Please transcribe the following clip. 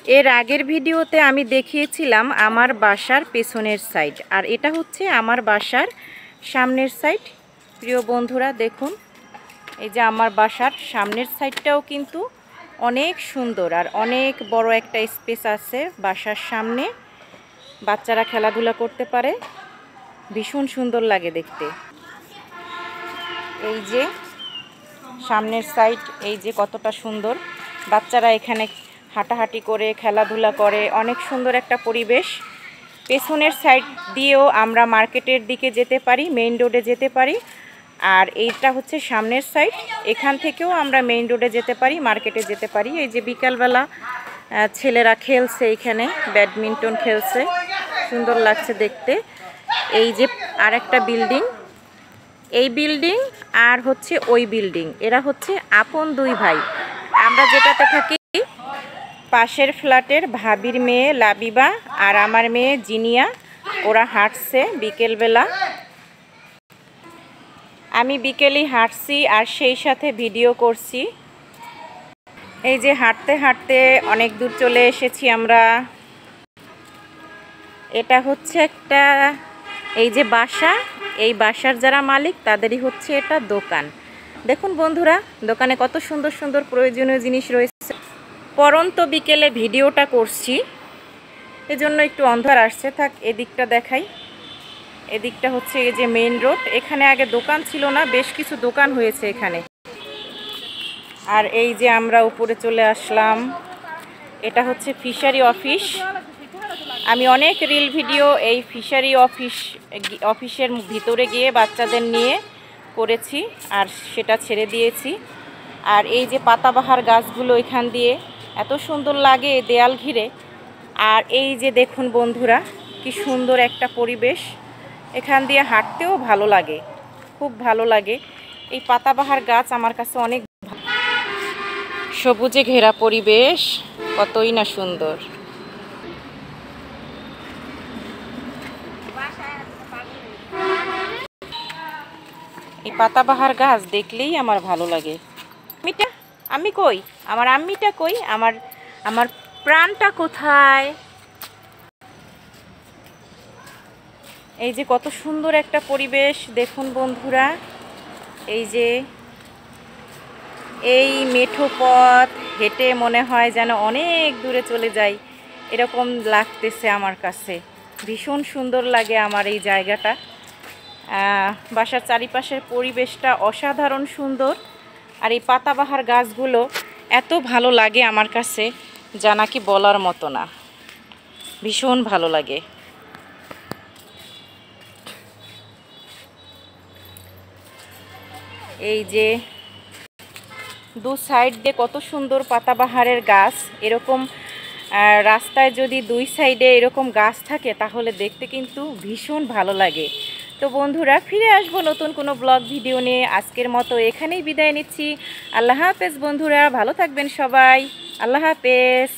এর আগের ভিডিওতে আমি দেখিয়েছিলাম আমার বাসার পেছনের সাইড, আর এটা হচ্ছে আমার বাসার সামনের সাইড। প্রিয় বন্ধুরা দেখুন, এই যে আমার বাসার সামনের সাইডটাও কিন্তু অনেক সুন্দর আর অনেক বড় একটা স্পেস আছে বাসার সামনে। বাচ্চারা খেলাধুলা করতে পারে, ভীষণ সুন্দর লাগে দেখতে। এই যে সামনের সাইড, এই যে কতটা সুন্দর, বাচ্চারা এখানে হাঁটাহাঁটি করে খেলাধুলা করে, অনেক সুন্দর একটা পরিবেশ। পেছনের সাইড দিয়েও আমরা মার্কেটের দিকে যেতে পারি, মেইন রোডে যেতে পারি। আর এইটা হচ্ছে সামনের সাইড, এখান থেকেও আমরা মেইন রোডে যেতে পারি, মার্কেটে যেতে পারি। এই যে বিকালবেলা ছেলেরা খেলছে, এখানে ব্যাডমিন্টন খেলছে, সুন্দর লাগছে দেখতে। এই যে আরেকটা বিল্ডিং, এই বিল্ডিং আর হচ্ছে ওই বিল্ডিং, এরা হচ্ছে আপন দুই ভাই। আমরা যেটাতে থাকি, পাশের ফ্ল্যাটের ভাবির মেয়ে লাবিবা আর আমার মেয়ে জিনিয়া, ওরা হাঁটছে বিকেলবেলা। আমি বিকেলেই হাঁটছি আর সেই সাথে ভিডিও করছি। এই যে হাঁটতে হাঁটতে অনেক দূর চলে এসেছি আমরা। এটা হচ্ছে একটা, এই যে বাসা, এই বাসার যারা মালিক তাদেরই হচ্ছে এটা দোকান। দেখুন বন্ধুরা, দোকানে কত সুন্দর সুন্দর প্রয়োজনীয় জিনিস রয়েছে। পরন্ত বিকেলে ভিডিওটা করছি, এজন্য একটু অন্ধকার আসছে। থাক, এদিকটা দেখাই। এদিকটা হচ্ছে এই যে মেইন রোড, এখানে আগে দোকান ছিল না, বেশ কিছু দোকান হয়েছে এখানে। আর এই যে আমরা উপরে চলে আসলাম, এটা হচ্ছে ফিশারি অফিস। আমি অনেক রিল ভিডিও এই ফিশারি অফিসের ভিতরে গিয়ে বাচ্চাদের নিয়ে করেছি, আর সেটা ছেড়ে দিয়েছি। আর এই যে পাতাবাহার গাছগুলো এখান দিয়ে এত সুন্দর লাগে দেয়াল ঘিরে। আর এই যে দেখুন বন্ধুরা, কি সুন্দর একটা পরিবেশ, এখান দিয়ে হাঁটতেও ভালো লাগে, খুব ভালো লাগে। এই পাতাবাহার গাছ আমার কাছে অনেক সবুজে ঘেরা পরিবেশ, কতই না সুন্দর। এই পাতাবাহার গাছ দেখলেই আমার ভালো লাগে। আমি কই, আমার আম্মিটা কই, আমার প্রাণটা কোথায়? এই যে কত সুন্দর একটা পরিবেশ দেখুন বন্ধুরা। এই যে এই মেঠো পথ হেঁটে মনে হয় যেন অনেক দূরে চলে যাই, এরকম লাগতেছে আমার কাছে। ভীষণ সুন্দর লাগে আমার এই জায়গাটা। বাসার চারিপাশের পরিবেশটা অসাধারণ সুন্দর। আর এই পাতাবাহার গাছগুলো এত ভালো লাগে আমার কাছে, যা নাকি বলার মতো না, ভীষণ ভালো লাগে। এই যে দু সাইড দিয়ে কত সুন্দর পাতাবাহারের গাছ, এরকম রাস্তায় যদি দুই সাইডে এরকম গাছ থাকে তাহলে দেখতে কিন্তু ভীষণ ভালো লাগে। তো বন্ধুরা, ফিরে আসবো নতুন কোনো ব্লগ ভিডিও নিয়ে। আজকের মতো এখানেই বিদায় নিচ্ছি। আল্লাহ হাফেজ বন্ধুরা, ভালো থাকবেন সবাই। আল্লাহ হাফেজ।